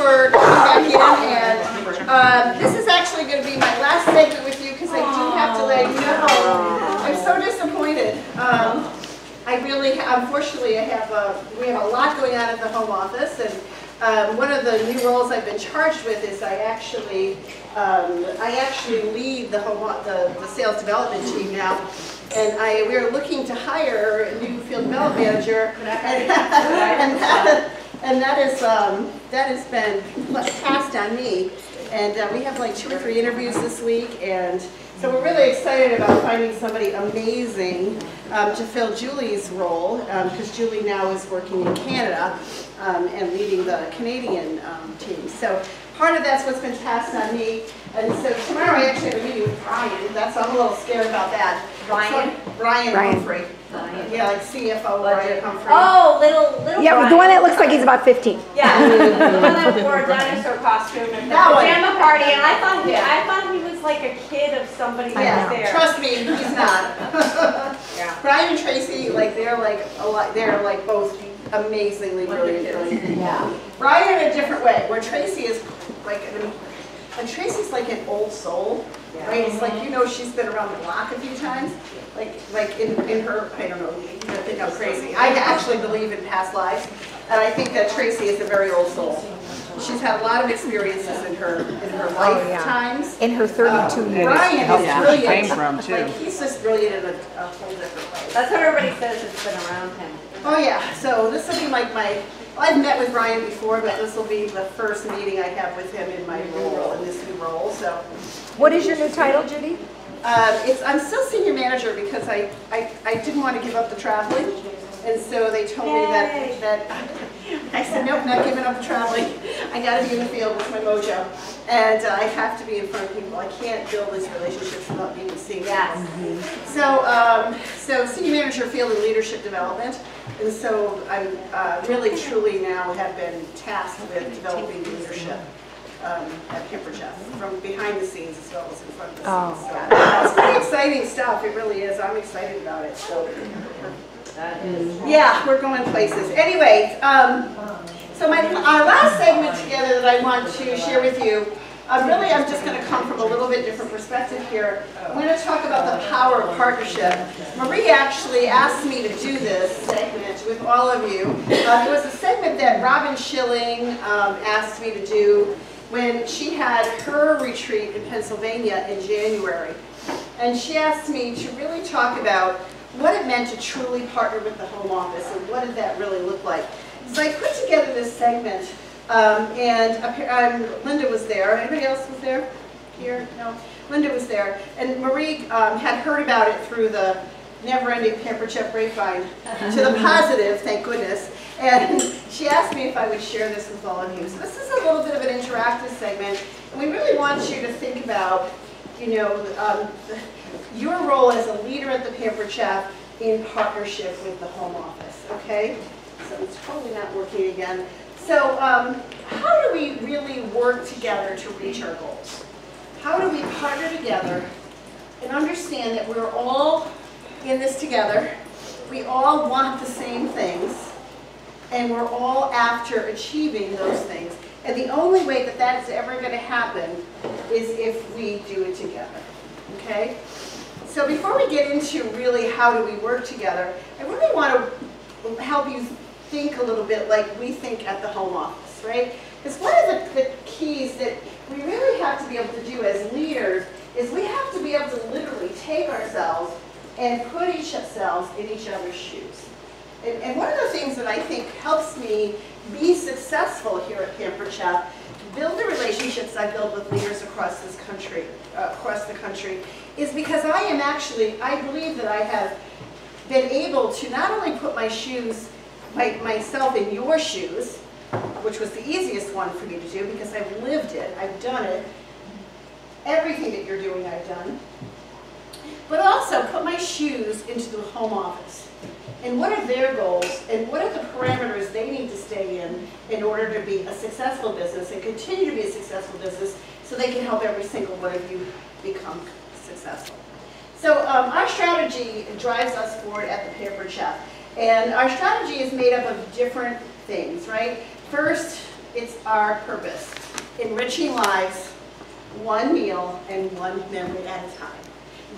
for coming back in, and this is actually going to be my last segment with you because I do have to let you know. I'm so disappointed. Unfortunately, we have a lot going on at the home office, and one of the new roles I've been charged with is I actually lead the sales development team now, and we are looking to hire a new field development manager, and that has been passed on me, and we have like 2 or 3 interviews this week, and so we're really excited about finding somebody amazing to fill Julie's role, because Julie now is working in Canada and leading the Canadian team. So part of that's what's been passed on me. And so tomorrow I actually have a meeting with Brian. I'm a little scared about that. Brian Humphrey. Yeah, like CFO Brian Humphrey. Oh, little yeah, Brian. The one that looks like he's about 15. Yeah, the one that wore a dinosaur costume at the pajama party, and I thought he was like a kid of somebody that was there. Trust me, he's not. Yeah. Brian and Tracy, they're like both amazingly brilliant. Yeah. Brian in a different way, where Tracy is like Tracy's like an old soul, right? It's like, she's been around the block a few times. Like in her, I don't know, you think I'm crazy. I actually believe in past lives, and I think that Tracy is a very old soul. She's had a lot of experiences in her lifetimes. In her 32 years. Brian is brilliant. Came from too. Like, he's just brilliant in a whole different way. That's what everybody says has been around him. Oh yeah, so this will be like I've met with Brian before, but this will be the first meeting I have with him in my new role, in this new role. So, what is your new title, Judy? I'm still senior manager because I didn't want to give up the traveling, and so they told me that I said nope, not giving up the traveling. I got to be in the field with my mojo, and I have to be in front of people. I can't build these relationships without being seen. Yes. So senior manager, field and leadership development. And so I'm really, truly now have been tasked with developing leadership at Pamper-Jeff, from behind the scenes as well as in front of the scenes. So it's pretty exciting stuff. It really is. I'm excited about it. So yeah, we're going places. Anyway, so our last segment together that I want to share with you, I'm just going to come from a little bit different perspective here. I'm going to talk about the power of partnership. Marie actually asked me to do this segment with all of you. It was a segment that Robin Schilling asked me to do when she had her retreat in Pennsylvania in January. And she asked me to really talk about what it meant to truly partner with the home office and what did that really look like. So I put together this segment. And Linda was there. Anybody else was there? Here? No. Linda was there. And Marie had heard about it through the never-ending Pamper-Jeff grapevine to the positive, thank goodness. And she asked me if I would share this with all of you. So this is a little bit of an interactive segment. And we really want you to think about, your role as a leader at the Pamper-Jeff in partnership with the home office, okay? So it's totally not working again. So how do we really work together to reach our goals? How do we partner together and understand that we're all in this together, we all want the same things, and we're all after achieving those things. And the only way that that is ever going to happen is if we do it together, okay? So before we get into really how do we work together, I really want to help you think a little bit like we think at the home office, right? Because one of the keys that we really have to be able to do as leaders is we have to be able to literally take ourselves and put ourselves in each other's shoes. And one of the things that I think helps me be successful here at Pamper-Jeff, build the relationships I build with leaders across this country, is because I believe that I have been able to not only put myself in your shoes, which was the easiest one for me to do because I've lived it, I've done it, everything that you're doing I've done, but also put my shoes into the home office. And what are their goals, and what are the parameters they need to stay in order to be a successful business and continue to be a successful business so they can help every single one of you become successful. So our strategy drives us forward at the Pamper-Jeff. And our strategy is made up of different things, right? First, It's our purpose. Enriching lives, one meal and one memory at a time.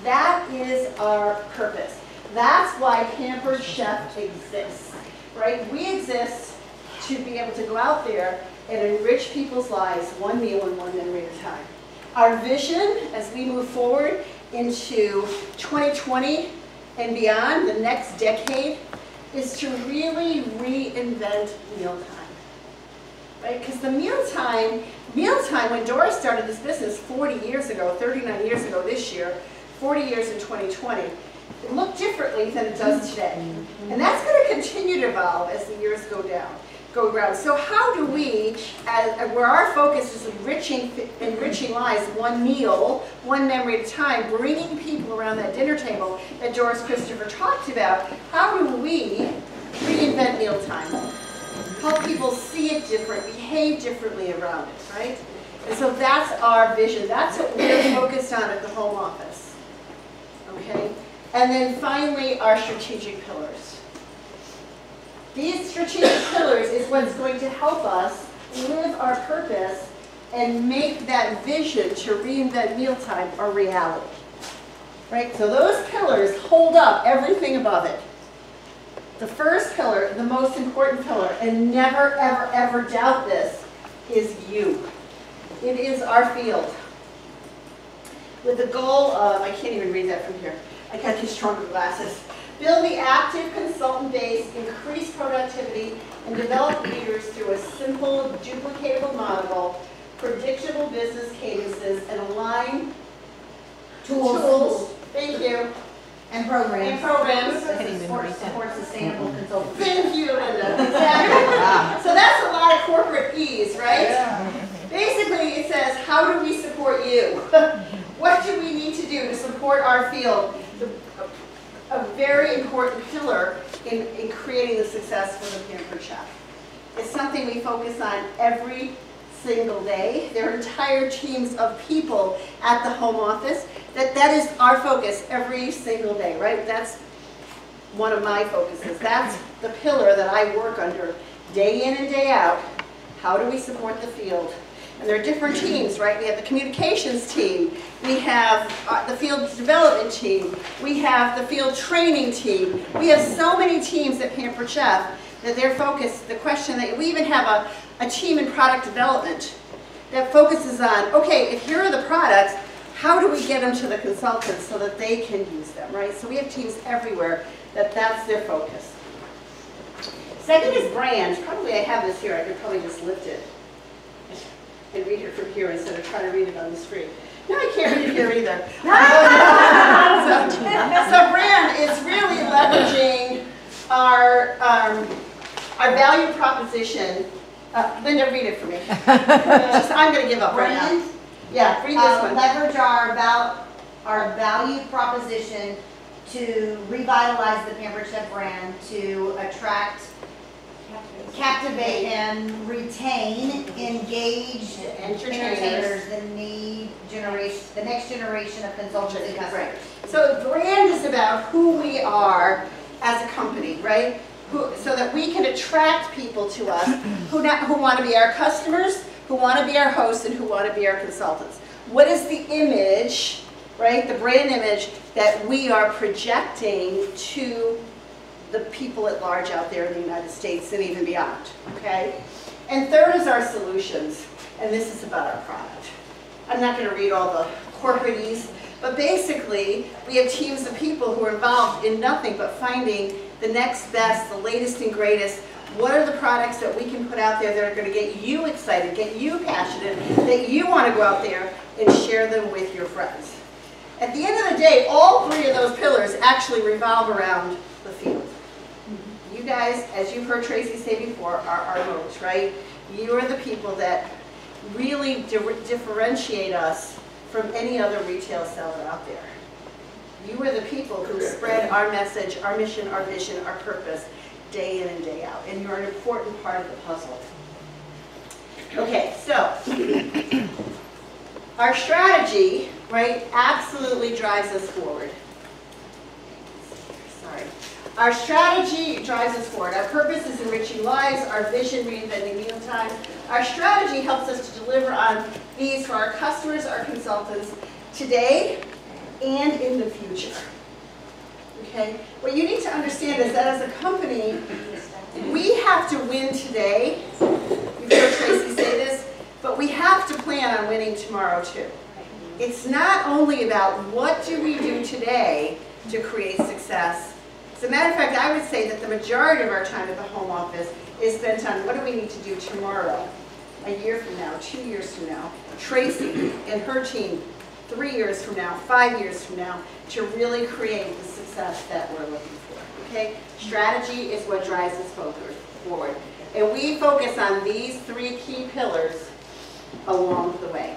That is our purpose. That's why Pampered Chef exists, right? We exist to be able to go out there and enrich people's lives one meal and one memory at a time. Our vision as we move forward into 2020 and beyond, the next decade, is to really reinvent mealtime. Right? Because the mealtime, when Doris started this business 40 years ago, 39 years ago this year, 40 years in 2020, it looked differently than it does today. And that's going to continue to evolve as the years go around. So how do we, where our focus is enriching lives one meal, one memory at a time, bringing people around that dinner table that Doris Christopher talked about, how do we reinvent mealtime? Help people see it different, behave differently around it, right? And so that's our vision. That's what we're focused on at the home office, okay? And then finally, our strategic pillars. These strategic pillars is what's going to help us live our purpose and make that vision to reinvent mealtime a reality, right? So those pillars hold up everything above it. The first pillar, the most important pillar, and never, ever, ever doubt this, is you. It is our field. With the goal of, I can't even read that from here. I got these stronger glasses. Build the active consultant base, increase productivity, and develop leaders through a simple, duplicatable model, predictable business cadences, and align tools. Thank you. And programs. Support sustainable consulting. Thank you, Linda. Exactly. So that's a lot of corporate E's, right? Yeah. Basically, it says, how do we support you? What do we need to do to support our field? A very important pillar in creating the success for the Pampered Chef. It's something we focus on every single day. There are entire teams of people at the home office. That is our focus every single day, right? That's one of my focuses. That's the pillar that I work under day in and day out. How do we support the field? And there are different teams, right? We have the communications team. We have the field development team. We have the field training team. We have so many teams at Pampered Chef that they're focused, the question that we even have a team in product development that focuses on, okay, if here are the products, how do we get them to the consultants so that they can use them, right? So we have teams everywhere that's their focus. Second is brand. Probably I have this here. I could probably just lift it and read it from here instead of trying to read it on the screen. No, I can't read it here either. So brand is really leveraging our value proposition. Linda, read it for me. I'm going to give up right now. Yeah, read this one. Leverage our value proposition to revitalize the Pampered Chef brand, to attract, captivate, and retain engaged entertainers, the next generation of consultants and customers. Right. So brand is about who we are as a company, right? So that we can attract people to us who want to be our customers, who want to be our hosts, and who want to be our consultants. What is the image, right, the brand image that we are projecting to the people at large out there in the United States and even beyond, okay? And third is our solutions, and this is about our product. I'm not going to read all the corporates, but basically we have teams of people who are involved in nothing but finding the next best, the latest and greatest. What are the products that we can put out there that are going to get you excited, get you passionate, that you want to go out there and share them with your friends? At the end of the day, all three of those pillars actually revolve around the field. You guys, as you've heard Tracy say before, are our moats, right? You are the people that really differentiate us from any other retail seller out there. You are the people who spread our message, our mission, our vision, our purpose, day in and day out, and you're an important part of the puzzle. Okay, so our strategy, right, absolutely drives us forward. Sorry. Our strategy drives us forward. Our purpose is enriching lives. Our vision, reinventing mealtime. Our strategy helps us to deliver on these for our customers, our consultants, today and in the future. Okay? What you need to understand is that as a company, we have to win today. You've heard Tracy say this, but we have to plan on winning tomorrow too. It's not only about what do we do today to create success. As a matter of fact, I would say that the majority of our time at the home office is spent on what do we need to do tomorrow, a year from now, 2 years from now. Tracy and her team, 3 years from now, 5 years from now, to really create the success that we're looking for. Okay? Strategy is what drives us forward. And we focus on these 3 key pillars along the way.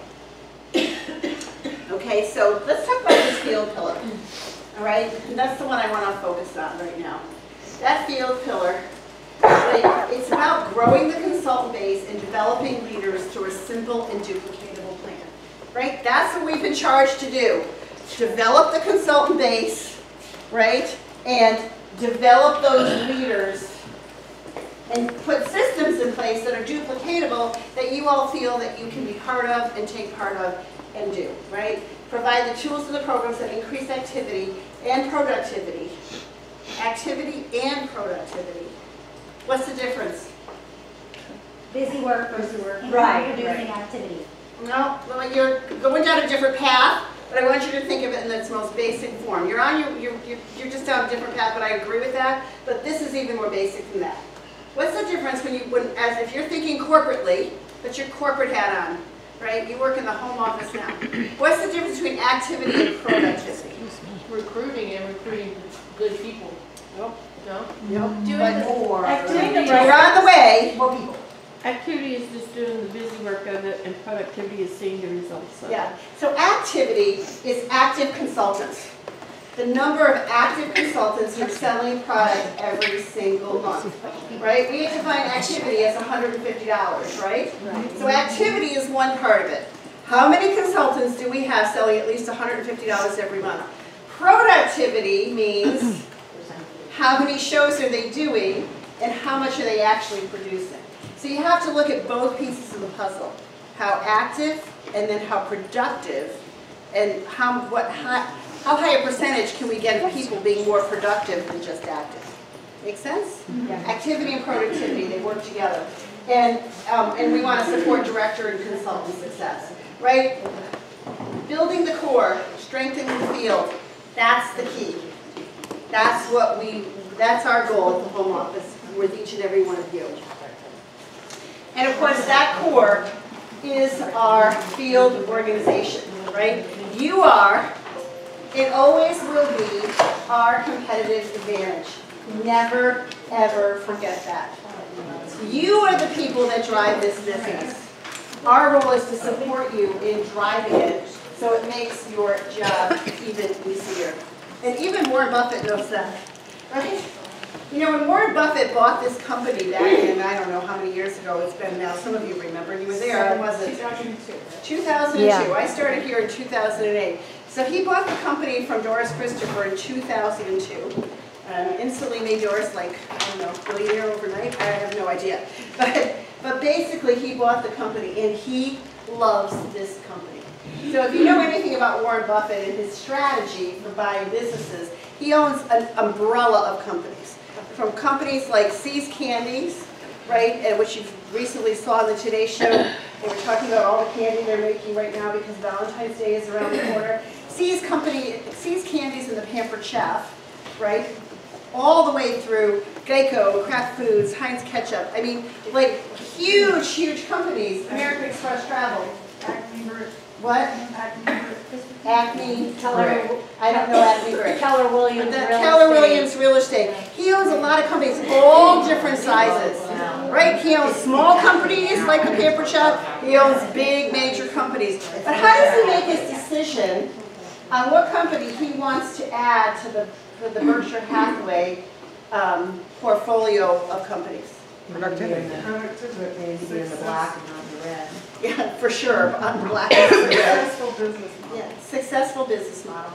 Okay, so let's talk about this field pillar. All right, and that's the one I want to focus on right now. That field pillar, it's about growing the consultant base and developing leaders through a simple and duplicatable plan. Right? That's what we've been charged to do. Develop the consultant base, right? And develop those leaders and put systems in place that are duplicatable that you all feel that you can be part of and take part of and do, right? Provide the tools and the programs that increase activity and productivity. Activity and productivity. What's the difference? Busy work versus producing activity. No, well, you're going down a different path, but I want you to think of it in its most basic form. You're on you're just down a different path, but I agree with that. But this is even more basic than that. What's the difference as if you're thinking corporately, put your corporate hat on, right? You work in the home office now. What's the difference between activity and productivity? Recruiting and recruiting good people. Nope. No? Nope. Doing But more. we're on the way. More people. Activity is just doing the busy work of it, and productivity is seeing the results of it. Yeah. So activity is active consultants. The number of active consultants who are selling product every single month, right? We define activity as $150, right? So activity is one part of it. How many consultants do we have selling at least $150 every month? Productivity means how many shows are they doing and how much are they actually producing. So you have to look at both pieces of the puzzle. How active and then how productive and how high a percentage can we get of people being more productive than just active. Make sense? Yeah. Activity and productivity, they work together. And we want to support director and consultant success, right? Building the core, strengthening the field, that's the key. That's our goal at the home office with each and every one of you. And of course, that core is our field organization, right? You are, it always will be, our competitive advantage. Never, ever forget that. You are the people that drive this business. Our role is to support you in driving it so it makes your job even easier. And even Warren Buffett knows that, right? You know, when Warren Buffett bought this company back in, I don't know how many years ago it's been now, some of you remember, you were there, when was it? 2002. 2002. Yeah. I started here in 2008. So he bought the company from Doris Christopher in 2002. Instantly made Doris, like, I don't know, billionaire overnight? I have no idea. But basically he bought the company and he loves this company. So if you know anything about Warren Buffett and his strategy for buying businesses, he owns an umbrella of companies. From companies like See's Candies, right, which you recently saw on the Today Show. They were talking about all the candy they're making right now because Valentine's Day is around the corner. See's Candies and the Pampered Chef, right, all the way through Geico, Kraft Foods, Heinz Ketchup. I mean, like huge, huge companies. American Express Travel. What? Acme, Keller, I don't know Acme Brick. Keller Williams Real Estate. He owns a lot of companies, all different sizes, right? He owns small companies like the Pampered Chef. He owns big, major companies. But how does he make his decision on what company he wants to add to the Berkshire Hathaway portfolio of companies? Productivity. Productivity in the black and not the red. Yeah, for sure. Black and red. Successful business model. Yeah, successful business model.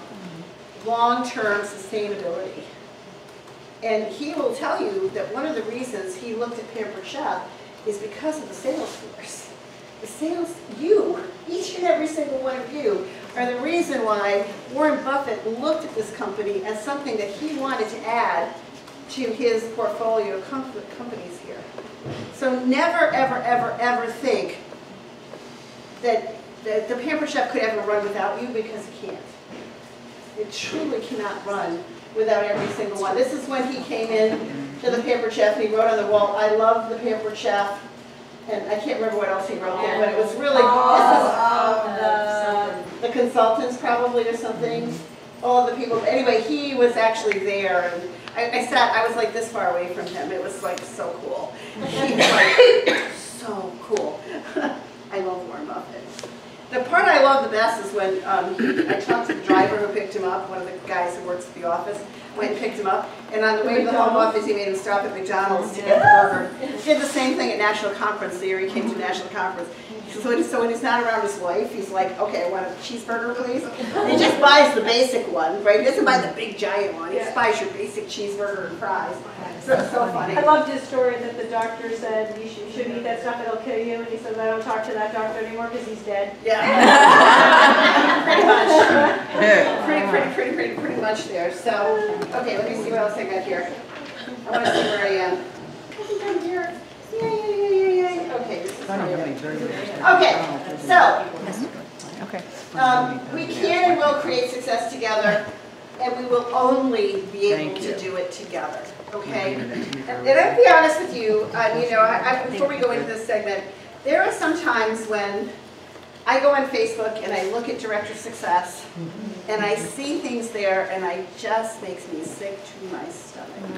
Long-term sustainability. And he will tell you that one of the reasons he looked at Pampered Chef is because of the sales force. The sales, each and every single one of you, are the reason why Warren Buffett looked at this company as something that he wanted to add to his portfolio of companies here. So never, ever, ever, ever think that the Pampered Chef could ever run without you, because it can't. It truly cannot run without every single one. This is when he came in to the Pampered Chef and he wrote on the wall, "I love the Pampered Chef." And I can't remember what else he wrote there, but it was really, the consultants probably or something, all of the people. Anyway, he was actually there, and I was like this far away from him. It was like so cool. He was like, so cool. I love Warren Buffett. The part I love the best is when I talked to the driver who picked him up, one of the guys who works at the office, went and picked him up, and on the way to the home office he made him stop at McDonald's to get the burger. He did the same thing at National Conference, the year he came to National Conference. So when he's not around his wife, he's like, "Okay, I want a cheeseburger, please." And he just buys the basic one, right? He doesn't buy the big giant one. He just buys your basic cheeseburger and fries. So funny. I loved his story that the doctor said, "You shouldn't eat that stuff, it'll kill you." And he says, "I don't talk to that doctor anymore because he's dead." Yeah. Pretty much there. So, okay, let me see what else I got here. I want to see where I am. I think I'm here. Yay. Okay, this is okay, so we can and will create success together, and we will only be able to do it together. Okay, and I'll be honest with you. Before we go into this segment, there are some times when I go on Facebook and I look at Director Success, and I see things there, and it just makes me sick to my stomach.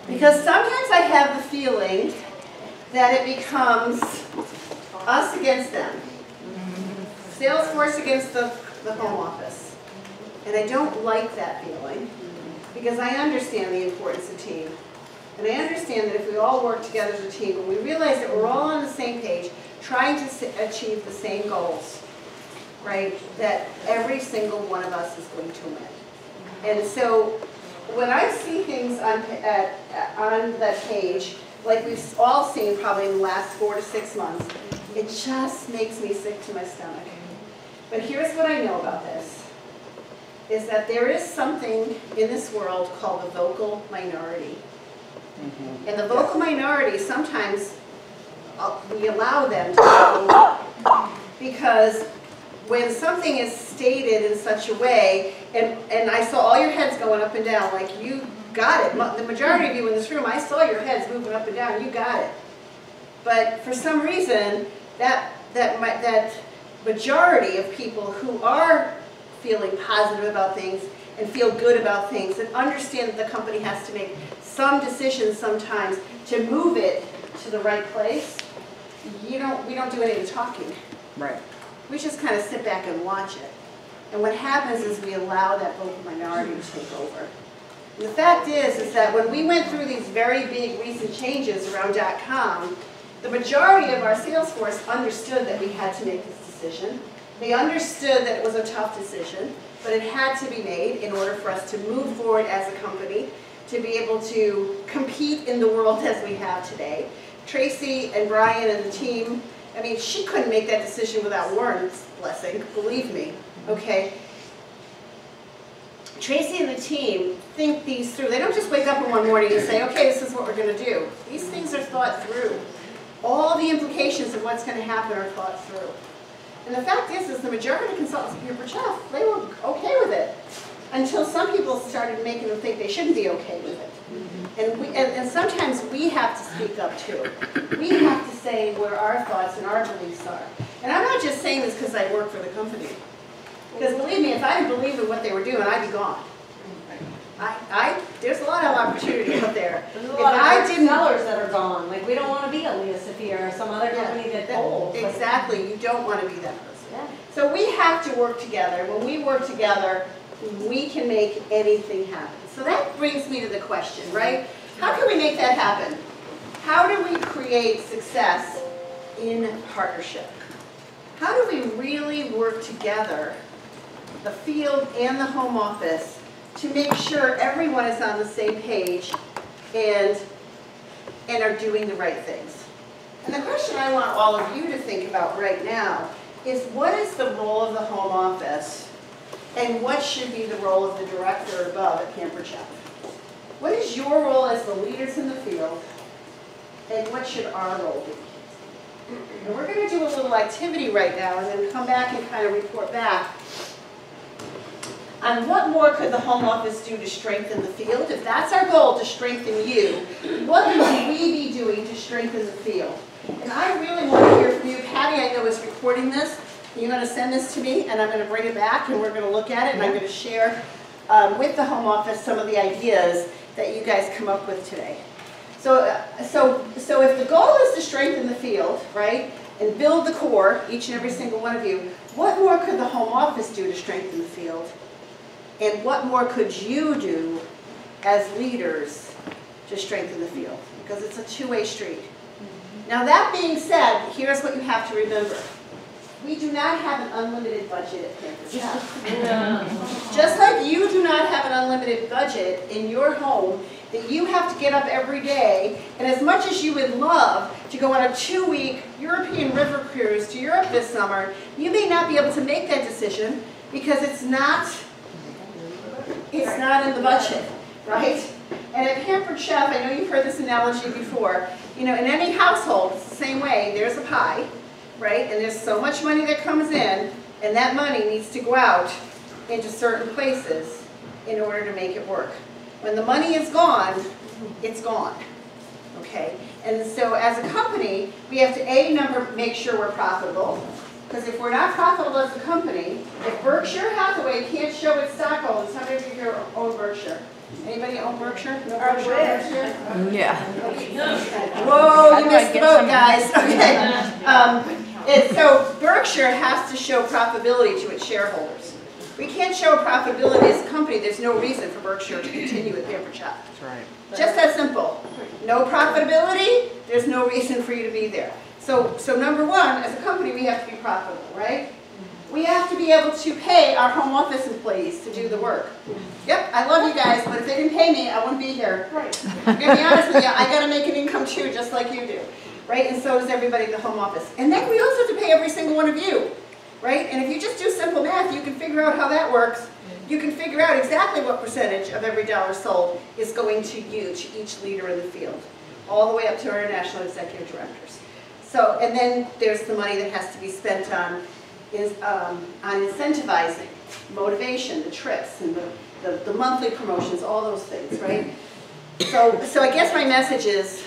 Because sometimes I have the feeling that it becomes us against them. Salesforce against the home office. And I don't like that feeling, because I understand the importance of team. And I understand that if we all work together as a team, and we realize that we're all on the same page, trying to achieve the same goals, right, that every single one of us is going to win. And so when I see things on that page, like we've all seen probably in the last 4 to 6 months, it just makes me sick to my stomach. But here's what I know about this, is that there is something in this world called the vocal minority. And the vocal minority, sometimes we allow them to go, because when something is stated in such a way, and I saw all your heads going up and down, like you got it. The majority of you in this room, I saw your heads moving up and down, you got it. But for some reason, that majority of people who are feeling positive about things and feel good about things and understand that the company has to make some decisions sometimes to move it to the right place, we don't do any of the talking. Right. We just kind of sit back and watch it. And what happens is we allow that vocal minority to take over. And the fact is that when we went through these very big recent changes around .com, the majority of our sales force understood that we had to make this decision. They understood that it was a tough decision, but it had to be made in order for us to move forward as a company, to be able to compete in the world as we have today. Tracy and Brian and the team, I mean, she couldn't make that decision without Warren's blessing, believe me, okay? Tracy and the team think these through. They don't just wake up in one morning and say, okay, this is what we're going to do. These things are thought through. All the implications of what's going to happen are thought through. And the fact is the majority of consultants at Pampered Chef, they were okay with it, until some people started making them think they shouldn't be okay with it. And sometimes we have to speak up too. We have to say where our thoughts and our beliefs are. And I'm not just saying this because I work for the company. Because believe me, if I didn't believe in what they were doing, I'd be gone. There's a lot of opportunity out there. There's a lot of sellers that are gone. Like, we don't want to be a Leah Sophia or some other company that folds. Exactly, you don't want to be that person. Yeah. So we have to work together. When we work together, we can make anything happen. So that brings me to the question, right? How can we make that happen? How do we create success in partnership? How do we really work together, the field and the home office, to make sure everyone is on the same page and are doing the right things. And the question I want all of you to think about right now is, what is the role of the home office and what should be the role of the director above at Pampered Chef? What is your role as the leaders in the field, and what should our role be? And we're going to do a little activity right now and then come back and kind of report back on what more could the home office do to strengthen the field. If that's our goal, to strengthen you, what could we be doing to strengthen the field? And I really want to hear from you. Patty, I know, is recording this. You're going to send this to me, and I'm going to bring it back, and we're going to look at it, and I'm going to share with the home office some of the ideas that you guys come up with today. So if the goal is to strengthen the field, right, and build the core, each and every single one of you, what more could the home office do to strengthen the field? And what more could you do as leaders to strengthen the field? Because it's a two-way street. Now that being said, here's what you have to remember. We do not have an unlimited budget at Pampered Chef. Just like you do not have an unlimited budget in your home that you have to get up every day, and as much as you would love to go on a 2-week European river cruise to Europe this summer, you may not be able to make that decision because it's not in the budget, right? And at Pampered Chef, I know you've heard this analogy before, you know, in any household, it's the same way. There's a pie, right? And there's so much money that comes in, and that money needs to go out into certain places in order to make it work. When the money is gone, it's gone, okay? And so as a company, we have to, make sure we're profitable. Because if we're not profitable as a company, if Berkshire Hathaway can't show its stockholders, how many of you here own Berkshire? Anybody own Berkshire? No Berkshire? Yeah. Whoa, you missed the boat, guys. Okay. So Berkshire has to show profitability to its shareholders. We can't show profitability as a company. There's no reason for Berkshire to continue with Pampered Chef. That's right. Just that simple. No profitability, there's no reason for you to be there. So number one, as a company, we have to be profitable, right? We have to be able to pay our home office employees to do the work. Yep, I love you guys, but if they didn't pay me, I wouldn't be here. Right. I'm going to be honest with you, I got to make an income too, just like you do. Right? And so does everybody at the home office. And then we also have to pay every single one of you. Right? And if you just do simple math, you can figure out how that works. You can figure out exactly what percentage of every dollar sold is going to you, to each leader in the field, all the way up to our national executive directors. So, and then there's the money that has to be spent on incentivizing, motivation, the trips, and the monthly promotions, all those things, right? So I guess my message is,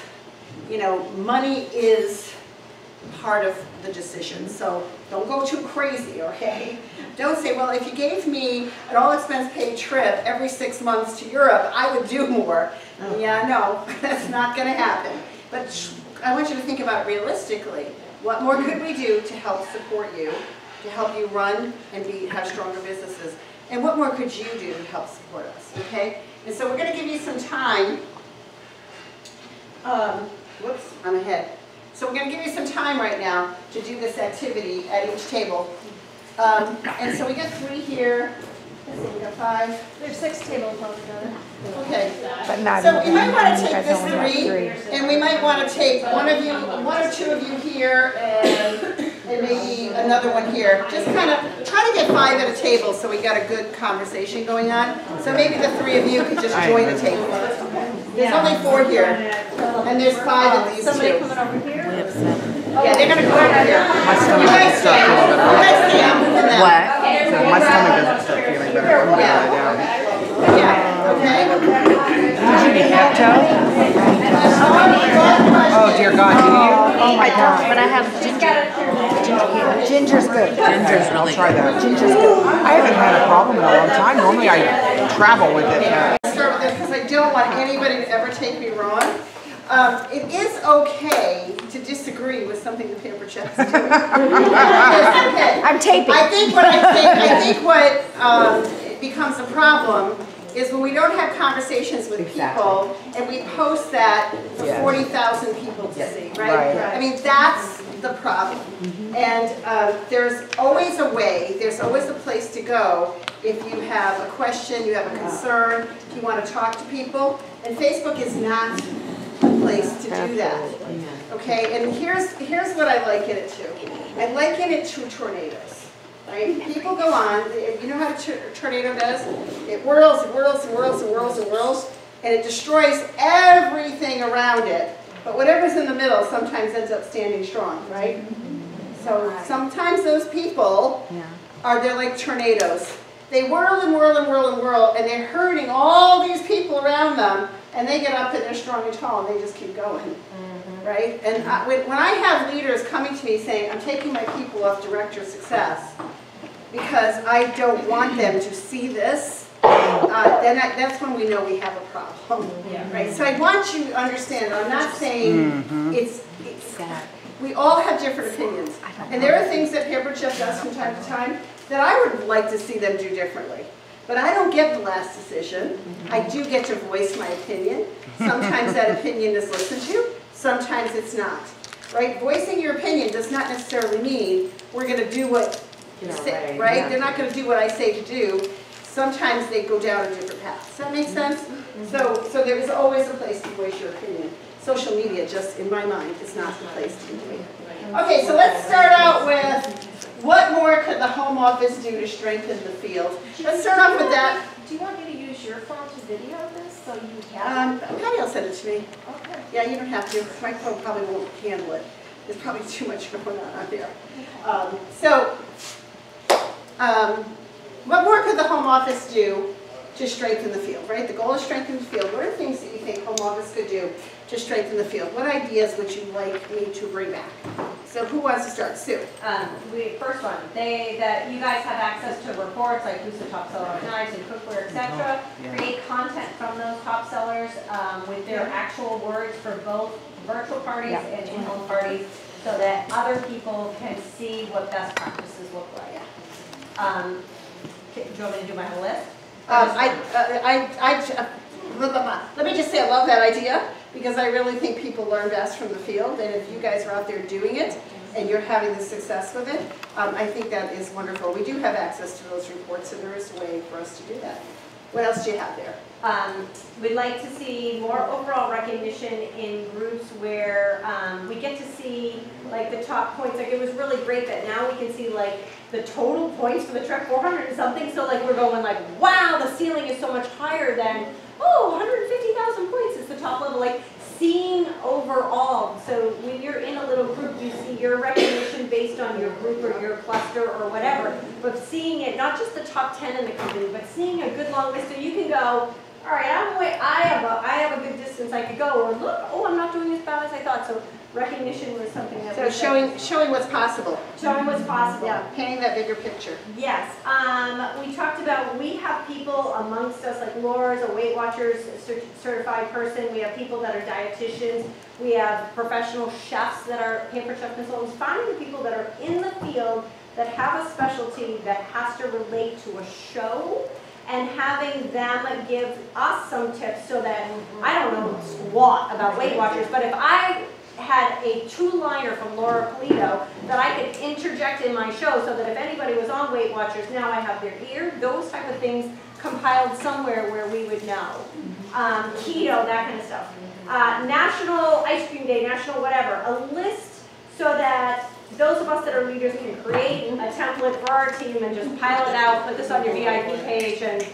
you know, money is part of the decision. So don't go too crazy, okay? Don't say, well, if you gave me an all-expense-paid trip every 6 months to Europe, I would do more. Yeah, no, that's not going to happen. But I want you to think about it realistically. What more could we do to help support you, to help you run and have stronger businesses? And what more could you do to help support us, okay? And so we're going to give you some time. Whoops, I'm ahead. So we're going to give you some time right now to do this activity at each table. And so we got 3 here. Let's see, we got 5. There's 6 tables altogether. Okay. But not So we even. might want to You take guys this only have 3, and we might want to take one or two of you here, and maybe another one here. Just kind of try to get 5 at a table so we got a good conversation going on. So maybe the 3 of you could just join the table. There's only 4 here, and there's 5 at these Somebody 2. coming over here? Yeah, they're going to go over here. You guys stay. You guys stay. I'm moving them. So my stomach doesn't start feeling better. I'm gonna lie down. Yeah, okay. Did you need Pepto? Oh dear God, do you? Oh my God. But I have ginger. Ginger's good. Ginger's really I'll try that. Ginger's good. I haven't had a problem in a long time. Normally I travel with it. Start with this because I don't want anybody to ever take me wrong. It is okay to disagree with something the Pampered Chef is doing. Okay. I'm taping. I think what becomes a problem is when we don't have conversations with people and we post that for 40,000 people to see, right? Right. I mean, that's the problem. And there's always a way, there's always a place to go if you have a question, you have a concern, you want to talk to people. And Facebook is not a place to do that. Okay, and here's what I liken it to. I liken it to tornadoes. Right? People go on, you know how a tornado does? It whirls and whirls and whirls and whirls and whirls, and it destroys everything around it. But whatever's in the middle sometimes ends up standing strong, right? So sometimes those people they're like tornadoes. They whirl and whirl and whirl and whirl, and they're hurting all these people around them, and they get up and they're strong and tall, and they just keep going, right? And when I have leaders coming to me saying, I'm taking my people off Director of Success because I don't want them to see this, then that's when we know we have a problem, right? So I want you to understand, I'm not saying we all have different opinions. And there are things that Pampered Chef does from time to time that I would like to see them do differently. But I don't get the last decision. I do get to voice my opinion. Sometimes that opinion is listened to, sometimes it's not. Right? Voicing your opinion does not necessarily mean we're going to do what you say, right? They're not going to do what I say to do. Sometimes they go down a different path. Does that make sense? So there is always a place to voice your opinion. Social media, just in my mind, is not the place to do it. Okay, so let's start out with what more could the home office do to strengthen the field? Let's start off with that. Do you want me to use your phone to video this so you have Patty will send it to me. Okay. Yeah, you don't have to. My phone probably won't handle it. There's probably too much going on out there. What more could the home office do to strengthen the field, right? The goal is strengthen the field. What are things that you think home office could do to strengthen the field? What ideas would you like me to bring back? So who wants to start? Sue. First one, that you guys have access to reports like who's the top seller of knives and cookware, etc. Create content from those top sellers with their actual words for both virtual parties and in-home parties, so that other people can see what best practices look like. Do you want me to do my whole list? Let me just say I love that idea because I really think people learn best from the field, and if you guys are out there doing it and you're having the success with it, I think that is wonderful. We do have access to those reports, and there is a way for us to do that. What else do you have there? We'd like to see more overall recognition in groups where we get to see like the top points. Like it was really great that now we can see like the total points for the trip, 400 and something. So like we're going like, wow, the ceiling is so much higher than, 150,000 points is the top level. Like seeing overall. So when you're in a little group, you see your recognition based on your group or your cluster or whatever. But seeing it, not just the top 10 in the company, but seeing a good long list. So you can go, all right, I have a good distance I could go, or look, I'm not doing as bad as I thought. So recognition was something that So showing what's possible. Showing what's possible. Yeah, painting that bigger picture. Yes. We talked about, we have people amongst us, like Laura's a Weight Watchers certified person. We have people that are dietitians. We have professional chefs that are Pampered Chef consultants. Finding the people that are in the field that have a specialty that has to relate to a show, and having them give us some tips so that, I don't know squat about Weight Watchers, but if I had a two-liner from Laura Polito that I could interject in my show so that if anybody was on Weight Watchers, now I have their ear, those type of things compiled somewhere where we would know. Keto, that kind of stuff. National Ice Cream Day, national whatever, a list so that those of us that are leaders can create a template for our team and just pile it out, put this on your VIP page, and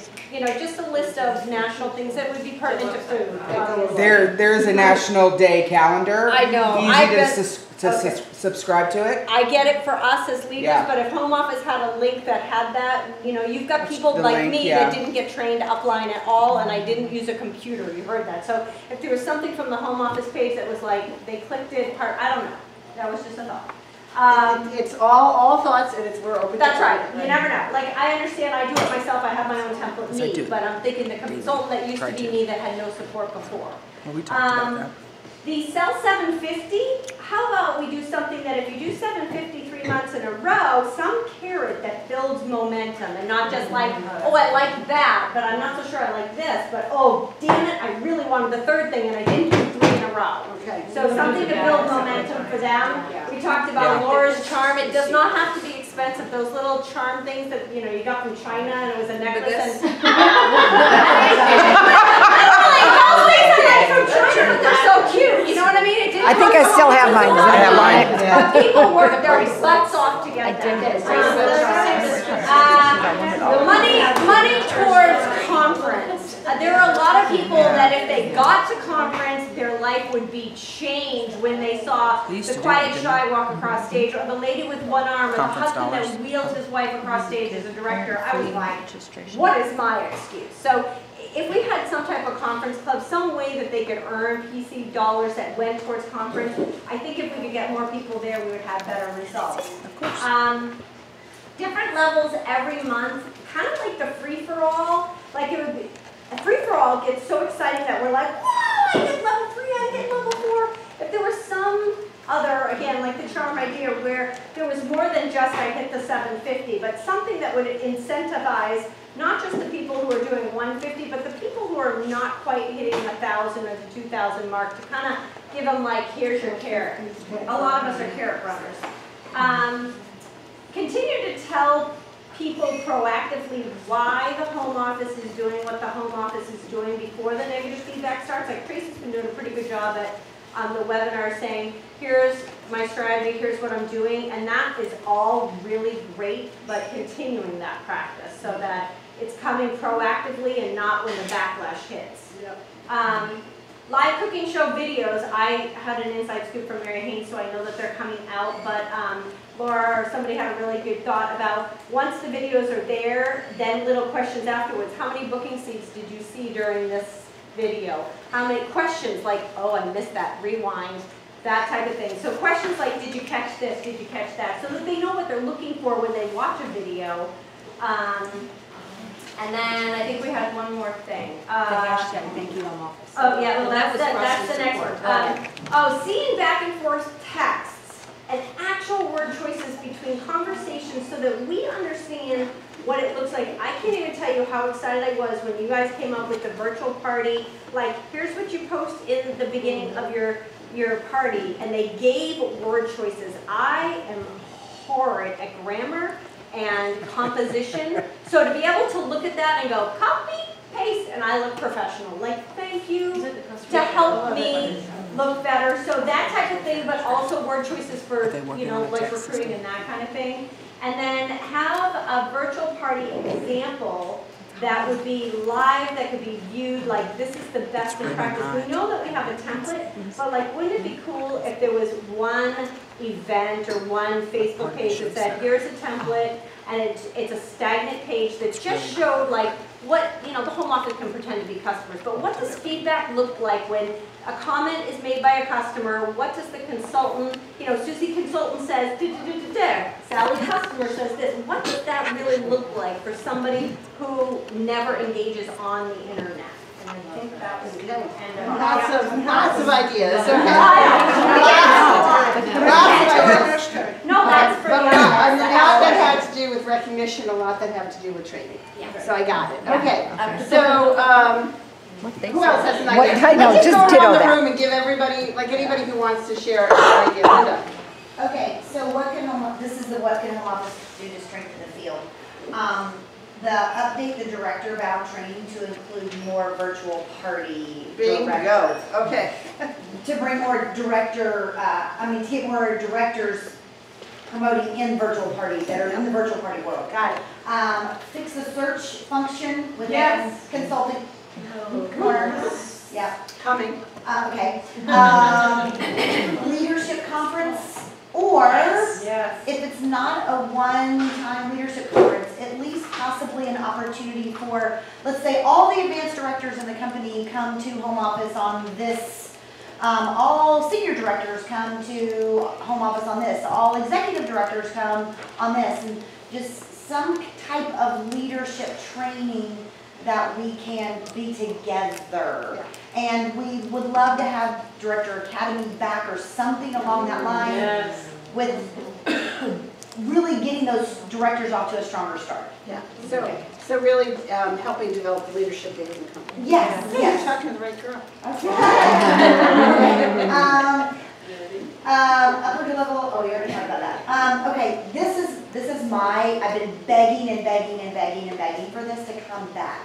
just a list of national things that would be pertinent to food. There's a National Day calendar. I know. Easy to subscribe to it. I get it for us as leaders, but if home office had a link that had that, you've got people like me that didn't get trained upline at all, and I didn't use a computer. You heard that. So if there was something from the home office page that was like they clicked it, I don't know. That was just a thought. It's all thoughts, and we're open. That's right. You never know. Like I understand, I do it myself. I have my own template, but I'm thinking the consultant that used to be me that had no support before. Well, we talked about that. The Sell 750. How about we do something that if you do 750 3 months in a row, some carrot that builds momentum, and not just like, I like that, but I'm not so sure I like this. But damn it, I really wanted the third thing, and I didn't do 3 in a row. Okay. So something to build momentum for them. We talked about Laura's charm. It does not have to be expensive. Those little charm things that, you know, you got from China and it was a necklace and... Those things are like from China, but they're so cute. You know what I mean? It didn't I think I still have mine. I have mine. But people work their butts off to get that. Money towards conference. There are a lot of people that if they got to conference, their life would be changed when they saw the quiet shy walk across stage, or the lady with one arm, or the husband that wheels his wife across stage as a director. I was like, what is my excuse? So if we had some type of conference club, some way that they could earn PC dollars that went towards conference, I think if we could get more people there, we would have better results. Of course. Different levels every month, kind of like the free-for-all. Like it would be, a free-for-all gets so exciting that we're like, whoa, I hit level 3, I hit level 4. If there was some other, again, like the charm idea, where there was more than just I hit the 750, but something that would incentivize not just the people who are doing 150, but the people who are not quite hitting 1,000 or the 2,000 mark, to kind of give them like, here's your carrot. A lot of us are carrot runners. Continue to tell people proactively why the home office is doing what the home office is doing before the negative feedback starts. Like Tracy's been doing a pretty good job at the webinar saying, here's my strategy, here's what I'm doing, and that is all really great, but continuing that practice so that it's coming proactively and not when the backlash hits. Yep. Live cooking show videos, I had an inside scoop from Mary Haynes, so I know that they're coming out, but Laura or somebody had a really good thought about once the videos are there, then little questions afterwards. How many booking seats did you see during this video? How many questions like, oh, I missed that, rewind, that type of thing. So questions like, did you catch this, did you catch that? So that they know what they're looking for when they watch a video. And then I think we had one more thing. The hashtag, thank you, home office. Oh, yeah, well, that's the next one. Oh, seeing back and forth texts and actual word choices between conversations so that we understand what it looks like. I can't even tell you how excited I was when you guys came up with the virtual party. Like, here's what you post in the beginning of your party, and they gave word choices. I am horrid at grammar and composition. So to be able to look at that and go, copy, paste, and I look professional. Like, thank you to help me look better. So that type of thing, but also word choices for, you know, like recruiting and that kind of thing. And then have a virtual party example that would be live, that could be viewed, like this is the best in practice. We know that we have a template, but like wouldn't it be cool if there was one event or one Facebook page that said, here's a template, and it's a stagnant page that just showed like what, you know, the home office can pretend to be customers, but what does feedback look like when a comment is made by a customer? What does the consultant, you know, Susie consultant says, Sally customer says this. What does that really look like for somebody who never engages on the internet? And I think that was the end of Lots of ideas. Okay. No, that's for But the a lot that had to do with recognition, a lot that had to do with training. Yeah. So I got it. Okay. So who else has an What- idea? I know, Let's just go ditto around the that. room and give everybody, like anybody who wants to share an idea. Linda. Okay, so this is the what can home office do to strengthen the field. Update the director about training to include more virtual party Bingo. directors. Okay. To bring more to get more directors promoting in virtual parties that are in the virtual party world. Got it. Fix the search function within Yes. consulting corner. Yeah. Coming. Okay. Leadership conference, or Yes. if it's not a one-time leadership conference, at least possibly an opportunity for, let's say, all the advanced directors in the company come to home office on this. All senior directors come to home office on this. All executive directors come on this. And just some type of leadership training that we can be together. And we would love to have Director Academy back or something along that line. Yes. With really getting those directors off to a stronger start. Yeah. So really helping develop the leadership within the company. Yes, Hey, yes. you're talking to the right girl. Upper level, oh, we already talked about that. Okay, this is I've been begging and begging and begging and begging for this to come back.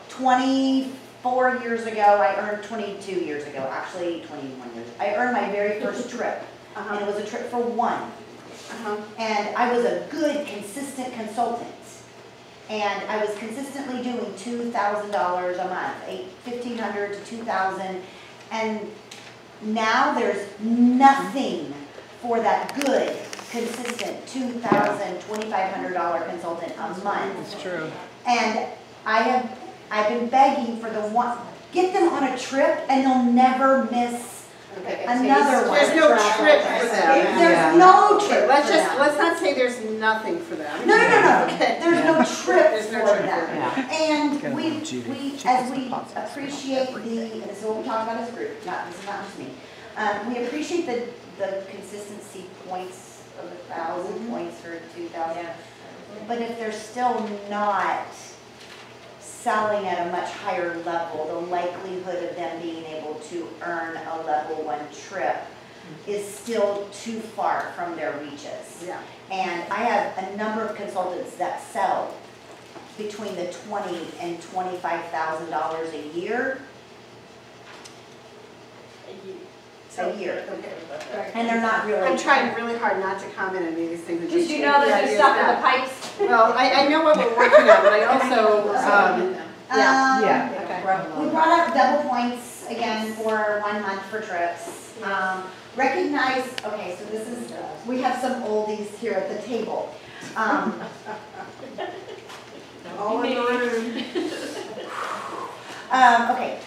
24 years ago, I earned, 22 years ago, actually 21 years, I earned my very first trip. And it was a trip for one. And I was a good, consistent consultant. And I was consistently doing $2,000 a month, $1,500 to $2,000. And now there's nothing for that good, consistent $2,000, $2,500 consultant a month. It's true. And I've been begging for the one, get them on a trip and they'll never miss another one. There's no trip for them. There's no trip Let's for them. let's not say there's nothing for them. No. Okay. There's no trips There's no for trip them. for them. And we appreciate and this is what we talk about as a group, this is not just me. We appreciate the consistency points of 1,000 points for 2,000. But if they're still not selling at a much higher level, the likelihood of them being able to earn a level 1 trip is still too far from their reaches. Yeah. And I have a number of consultants that sell between the $20,000 and $25,000 a year. A year. And they're not really. I'm trying really hard not to comment on any of these things. Did you know that you're stuck in the pipes? Well, I know what we're working on, but I also, We brought up double points again for 1 month for trips. Recognize, okay, so this is, we have some oldies here at the table. all in order. Okay,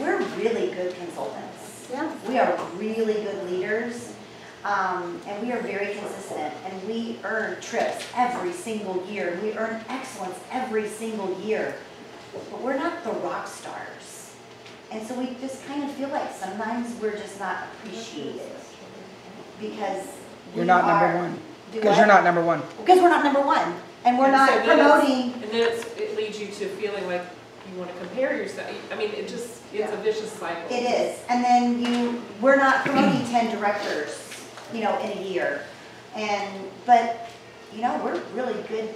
we're really good consultants. Yeah. We are really good leaders, and we are very consistent, and we earn trips every single year. We earn excellence every single year, but we're not the rock stars. And so we just kind of feel like sometimes we're just not appreciated because You're not number one. Do Because what? you're not number one. Because we're not number one, and we're not promoting. And then it leads you to feeling like you want to compare yourself. I mean, it's a vicious cycle. It is, and then we're not promoting 10 directors, in a year, but we're really good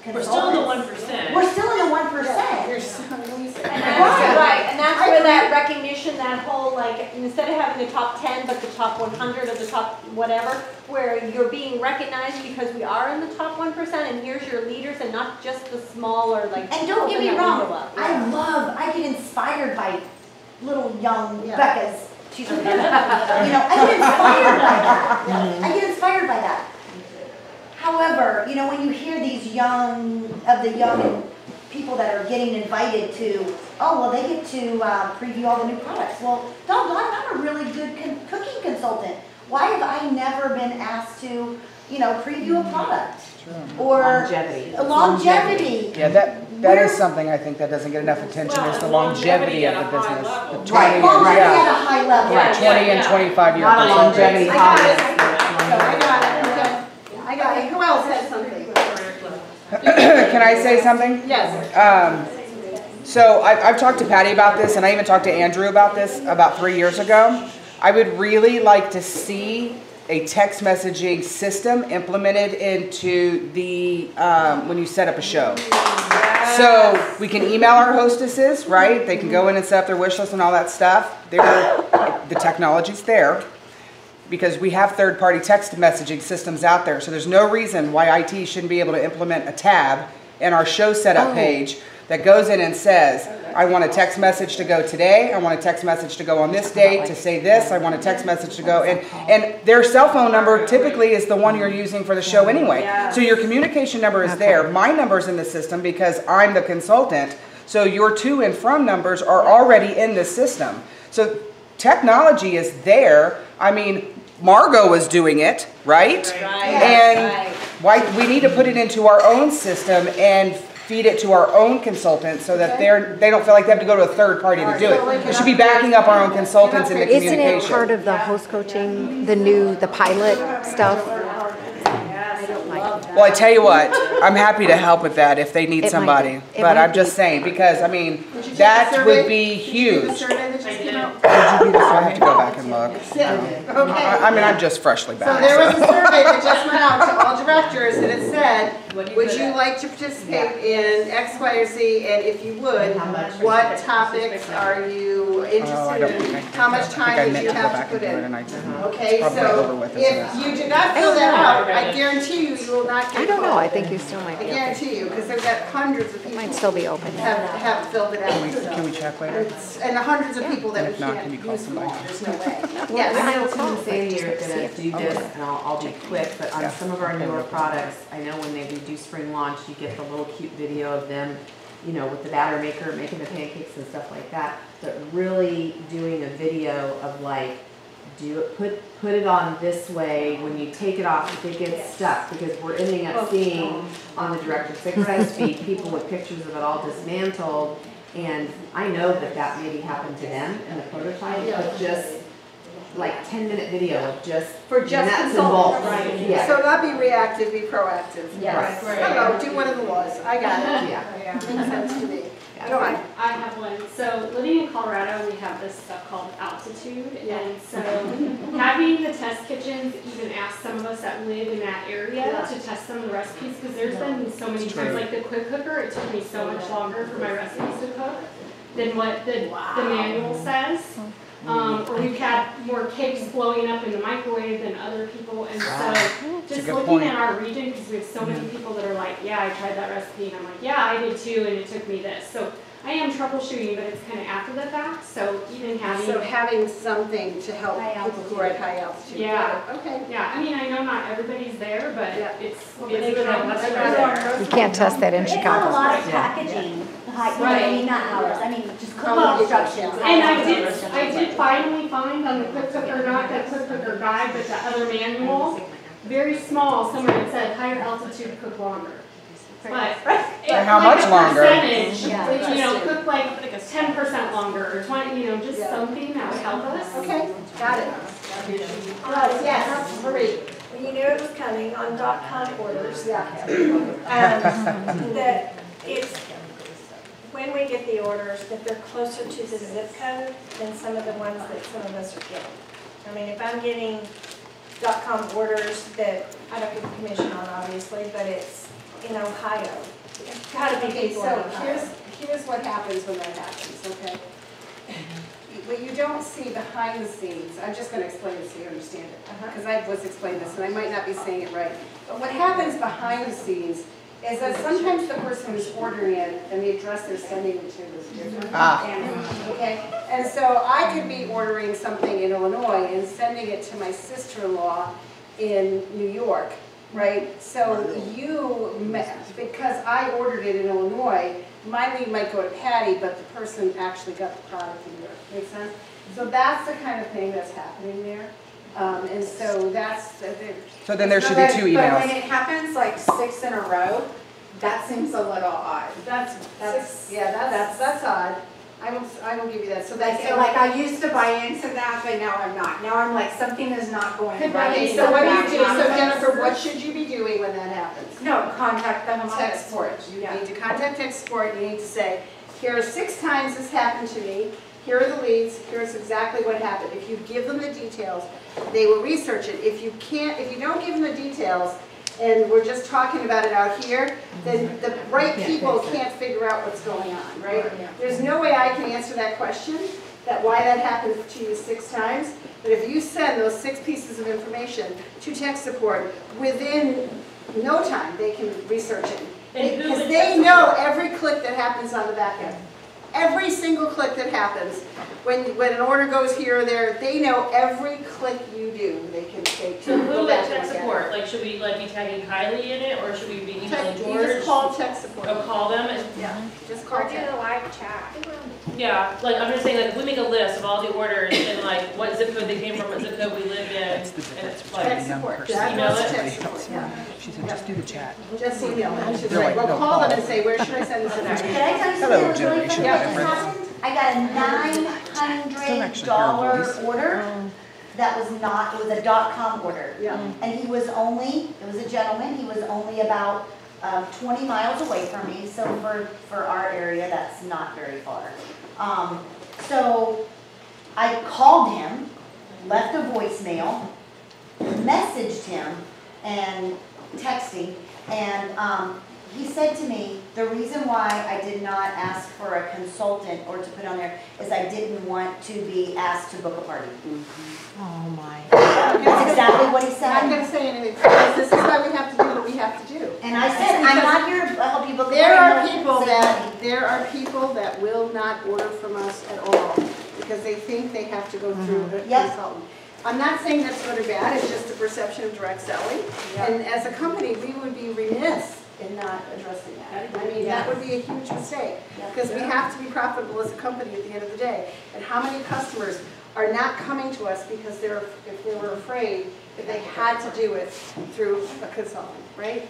consultants. We're still in the 1%. We're still in the 1%. You're so easy. And that's right, and that's where that recognition, that whole, instead of having the top 10, but the top 100 or the top whatever, where you're being recognized because we are in the top 1%, and here's your leaders, and not just the smaller, And don't get me open that wrong, window up. I get inspired by little young Yeah. Becca's. She's I get inspired by that. I get inspired by that. However, when you hear these young people that are getting invited to, they get to preview all the new products. Well, doggone, I'm a really good cooking consultant. Why have I never been asked to, preview a product? Or longevity. Yeah, that is something I think that doesn't get enough attention is the longevity of the business. The 20 Right, longevity and, at a high level. yeah, 20 and 25 year Not a consultants. longevity I got it. hobby. I got it. Who else has something? Can I say something? Yes. So I've talked to Patty about this, and I even talked to Andrew about this about 3 years ago. I would really like to see a text messaging system implemented into the when you set up a show. So we can email our hostesses, right? They can go in and set up their wish list and all that stuff. The technology's there because we have third-party text messaging systems out there. So there's no reason why IT shouldn't be able to implement a tab in our show setup page that goes in and says, I want a text message to go today. I want a text message to go on this date to say this. I want a text message to go. And their cell phone number typically is the one you're using for the show anyway. So your communication number is there. My number's in the system because I'm the consultant. So your to and from numbers are already in the system. So technology is there. I mean, Margot was doing it, right? And why we need to put it into our own system and feed it to our own consultants so that they don't feel like they have to go to a third party to do it. We should be backing up our own consultants in the Isn't communication. it part of the host coaching, the pilot stuff? I don't like Well, I tell you what, I'm happy to help with that if they need somebody. But I'm just saying, because, I mean, Did you take the that survey? would be Did you do the huge. survey that just came out? I have to go back and look. Okay. I mean, I'm just freshly So back. there was a survey that just went out to all directors, and it said, What do you would good you at? like to participate in X, Y, or Z? And if you would, what topics are you Oh, I interested don't in? think I. How much I think time I would meant you to go have to back put and do it, in? and I didn't. Okay, Probably over so with, isn't if you do not fill that out, I guarantee you will not get I don't know, I called. think you still might I be okay. guarantee you, because they've got hundreds of It people might still be open. have filled it out. Can we check later? And the hundreds of people that And we if not, can't can you call use them all, somebody? there's no way. I Yes, will Susan call, and but Sandy just are to see gonna if- do this, and I'll be quick, but Yeah. on some of our newer products, I know when we do spring launch, you get the little cute video of them, you know, with the batter maker, making the pancakes and stuff like that, but really doing a video of like, put it on this way, when you take it off, if it gets stuck, because we're ending up seeing on the Director 6 feed, people with pictures of it all dismantled, and I know that maybe happened to them in the prototype, but just like 10-minute video of just For just nuts and consultants, bolts. right. Yeah. so not be reactive, be proactive. Yes. Right. I don't know, do one of the laws, I got it. Yeah. Makes sense to me. Yeah. Go on. I have one. So living in Colorado, we have this stuff called altitude. And so having the test kitchens even ask some of us that live in that area to test some of the recipes, because there's been so many times, like the quick cooker, it took me so much longer for my recipes to cook than what the manual says. Or we've had more cakes blowing up in the microwave than other people. And so just good looking point. at our region, because we have so many people that are like, yeah, I tried that recipe. And I'm like, yeah, I did too, and it took me this. So I am troubleshooting, but it's kind of after the fact. So even having, So having something to help people who are at high altitude. Yeah. Okay. yeah, I mean, I know not everybody's there, but Yeah. it's It's been on what's there. You can't test that in It's not a Chicago. lot of Yeah. packaging, I mean, not hours, I mean, just cooking Well, instructions. And I did finally find on the quick cooker, not the quick cooker guide, but the other manual, very small, somewhere it said higher altitude cook longer. But how like much a longer? percentage, Yeah. you know, cook like 10% longer or 20, you know, just something that would help us. Okay, got it. Yes, Marie. Well, you knew it was coming on .com orders, Yeah. that it's, when we get the orders, that they're closer to the zip code than some of the ones that some of us are getting. I mean, if I'm getting .com orders that I don't get a commission on, obviously, but it's in Ohio, it's gotta be Okay, people in so Ohio. here's what happens when that happens, okay? What you don't see behind the scenes, I'm just gonna explain it so you understand it, because I was explaining this and I might not be saying it right. But what happens behind the scenes is that sometimes the person who's ordering it and the address they're sending it to is different. Okay, and so I could be ordering something in Illinois and sending it to my sister-in-law in New York, right? So because I ordered it in Illinois, my lead might go to Patty, but the person actually got the product in Europe. Make sense? So that's the kind of thing that's happening there. And so that's, So then there should be two But when emails. it happens like 6 in a row, that seems a little odd. that's odd. I will give you that. So that's, Like I used to buy into that, but now I'm not. Now I'm like, something is not going right. okay, so what do you do? So Something's Jennifer, what should you be doing when that happens? No, contact the home Tech office. support. You Yeah. need to contact tech support. You need to say, here are 6 times this happened to me. Here are the leads. Here's exactly what happened. If you give them the details, they will research it. If you don't give them the details, and we're just talking about it out here, then the right people can't figure out what's going on, right? There's no way I can answer that question, that why that happened to you 6 times. But if you send those 6 pieces of information to tech support, within no time, they can research it. And who Because would they tech know support? every click that happens on the back end. Every single click that happens, when an order goes here or there, they know every click you do. They can So who go would back tech and look at support? Like, should we like be tagging Kylie in it, or should we be it. emailing You just George? call tech support. Or call them? And, Yeah, just call Or do tech. the live chat. yeah, like I'm just saying, like if we make a list of all the orders and like what zip code they came from, what zip code we live in, and it's like Tech support. Just That email goes it? to tech support, yeah. She said, just do the chat. Just email them. She's They're like, like, well, no, call them call. and say, where should I send this Can information? I tell you Hello, something really funny generation that just difference. happened? I got a $900 order that was not, it was a .com order. Yeah. And he was only, it was a gentleman, he was only about 20 miles away from me, so for our area, that's not very far. So I called him, left a voicemail, messaged him, and texting, and he said to me, the reason why I did not ask for a consultant or to put on there is I didn't want to be asked to book a party. Oh my. That's exactly what he I'm not said. going to say anything, because this is why we have to do what we have to do. And I said, I'm not here to help you book a party. There are no, people save money. there are people that will not order from us at all because they think they have to go through a Yep. consultant. I'm not saying that's good or bad, it's just a perception of direct selling. And as a company, we would be remiss in not addressing that. I mean, that would be a huge mistake because we have to be profitable as a company at the end of the day. And how many customers are not coming to us because if they were afraid that they had to do it through a consultant, right?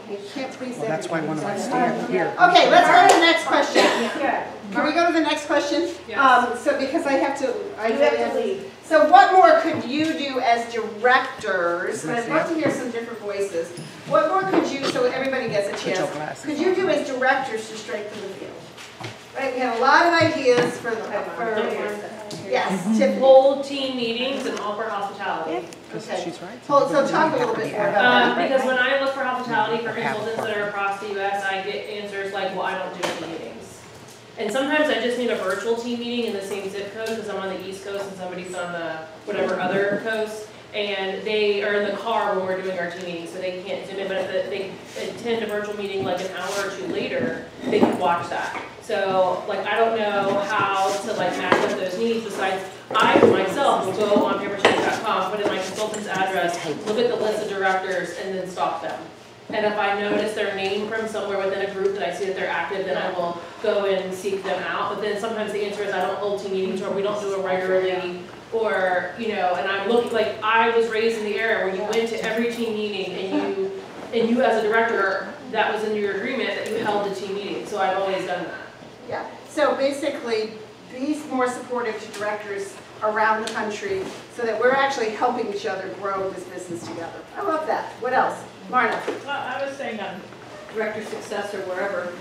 You can't please everybody. Well, that's why one of us stand here. Okay, let's go to the next question. Good. Can we go to the next question? Yes. So because I have to, You have to leave. So what more could you do as directors? And I'd love to hear some different voices. What more could you, so everybody gets a Put your chance, glasses could you do as directors to strengthen the field? Right, we have a lot of ideas for yes, Tiffany. Hold team meetings and offer hospitality. Because Okay. she's right. Hold, so talk a little bit more about that. Because when I look for hospitality for Or have a consultants that partner. are across the US, I get answers like, well, I don't do team meetings. And sometimes I just need a virtual team meeting in the same zip code because I'm on the East Coast and somebody's on the whatever other coast. And they are in the car when we're doing our team meeting, so they can't zoom in. But if they attend a virtual meeting like an hour or two later, they can watch that. So, like, I don't know how to like match up those needs. Besides, I myself will go on papercheck.com, put in my consultant's address, look at the list of directors, and then stalk them. And if I notice their name from somewhere within a group that I see that they're active, then I will go and seek them out. But then sometimes the answer is I don't hold team meetings, or we don't do it regularly. Or, you know, and I'm looking, like, I was raised in the era where you went to every team meeting and you as a director, that was in your agreement that you held the team meeting, so I've always done that. Yeah, so basically, be more supportive to directors around the country so that we're actually helping each other grow this business together. I love that. What else? Marna? Well, I was saying on director success or wherever,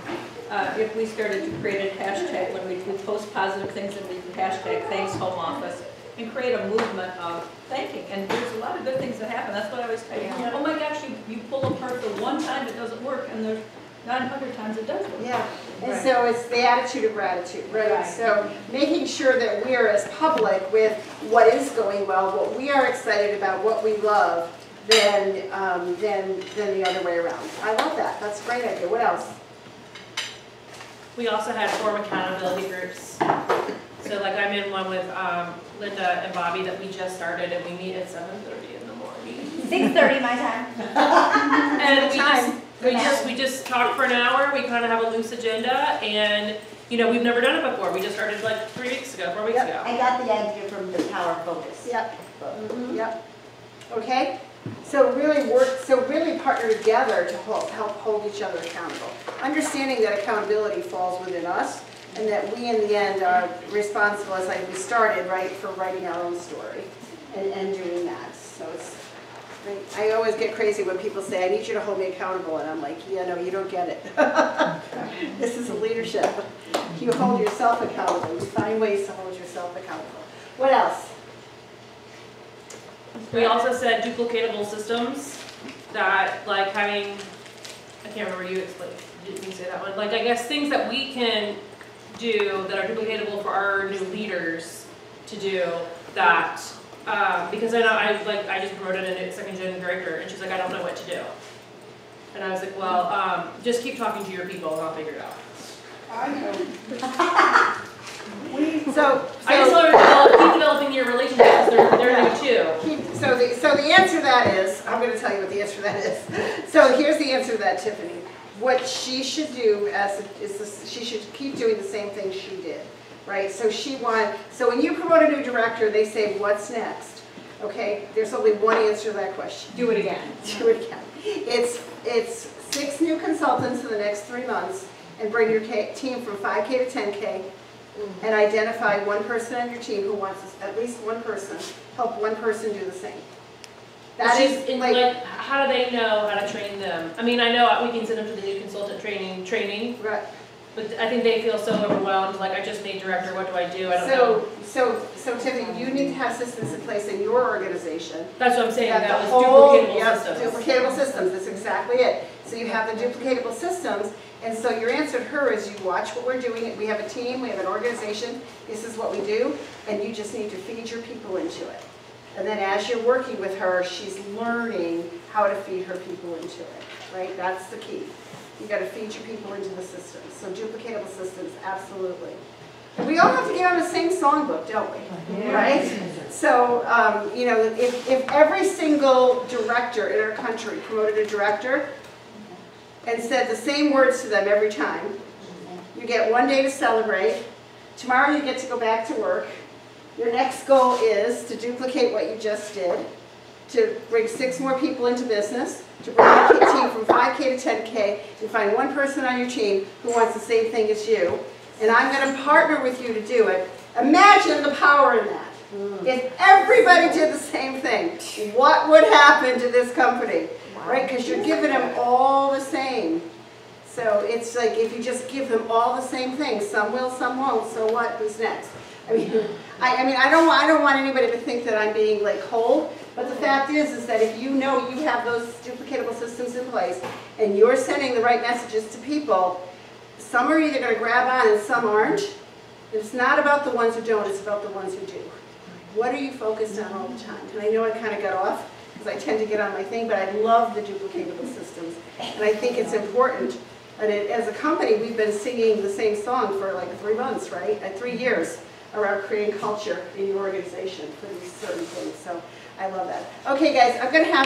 if we started to create a hashtag, when we post positive things and we do hashtag thanks home office, and create a movement of thanking. And there's a lot of good things that happen. That's what I always tell you. Oh my gosh, you pull apart the one time it doesn't work, and there's 900 times it does work. Yeah, and so it's the attitude of gratitude, right? So making sure that we are as public with what is going well, what we are excited about, what we love, than the other way around. I love that. That's a great idea. What else? We also had form accountability groups. So like I'm in one with Linda and Bobby that we just started, and we meet at 7:30 in the morning. 6:30 my time. And we just talk for an hour. We kind of have a loose agenda, and you know we've never done it before. We just started like 4 weeks ago. I got the idea from the Power Focus. Yep. Yep. Okay. So really partner together to help hold each other accountable. Understanding that accountability falls within us, and that we in the end are responsible, as we started, right, for writing our own story and doing that. So it's great. I always get crazy when people say, I need you to hold me accountable, and I'm like, yeah, no, you don't get it. This is leadership. You hold yourself accountable. You find ways to hold yourself accountable. What else? We also said duplicatable systems that like having, I can't remember you explained, didn't you say that one? Like I guess things that we can do that are duplicatable for our new leaders to do that, because I know I just promoted a new second gen director and she's like, I don't know what to do. And I was like, well, just keep talking to your people and I'll figure it out. I know. So I just learned to keep developing your relationships. They're new too. So the answer to that is, I'm going to tell you what the answer to that is. So here's the answer to that, Tiffany. What she should do she should keep doing the same thing she did, right? So when you promote a new director, they say, what's next? Okay, there's only one answer to that question. Do it again. Do it again. It's 6 new consultants in the next 3 months, and bring your team from 5K to 10K, and identify one person on your team who wants, at least one person, help one person do the same. That is like, how do they know how to train them? I mean, I know we can send them to the new consultant training, right. but I think they feel so overwhelmed, like I just made director, what do I do? I don't know. So Tiffany, you need to have systems in place in your organization. That's what I'm saying, That that the was whole- duplicatable yep, systems. Duplicatable systems, that's exactly it. So you have the duplicatable systems, and so your answer to her is you watch what we're doing. We have a team, we have an organization, this is what we do, and you just need to feed your people into it. And then as you're working with her, she's learning how to feed her people into it, right? That's the key. You got to feed your people into the systems. So duplicatable systems, absolutely. And we all have to get on the same songbook, don't we? Right? So, you know, if every single director in our country promoted a director and said the same words to them every time, you get one day to celebrate. Tomorrow you get to go back to work. Your next goal is to duplicate what you just did, to bring 6 more people into business, to bring your team from 5K to 10K, and find one person on your team who wants the same thing as you. And I'm going to partner with you to do it. Imagine the power in that. If everybody did the same thing, what would happen to this company? Right? Because you're giving them all the same. So it's like if you just give them all the same thing, some will, some won't, so what? Who's next? I mean, I don't want anybody to think that I'm being like cold, but the fact is that if you know you have those duplicatable systems in place and you're sending the right messages to people, some are either going to grab on and some aren't. It's not about the ones who don't, it's about the ones who do. What are you focused on all the time? And I know I kind of got off because I tend to get on my thing, but I love the duplicatable systems. And I think it's important. And as a company, we've been singing the same song for like 3 months, right? 3 years. Around creating culture in your organization for these certain things. So I love that. Okay guys, I'm going to have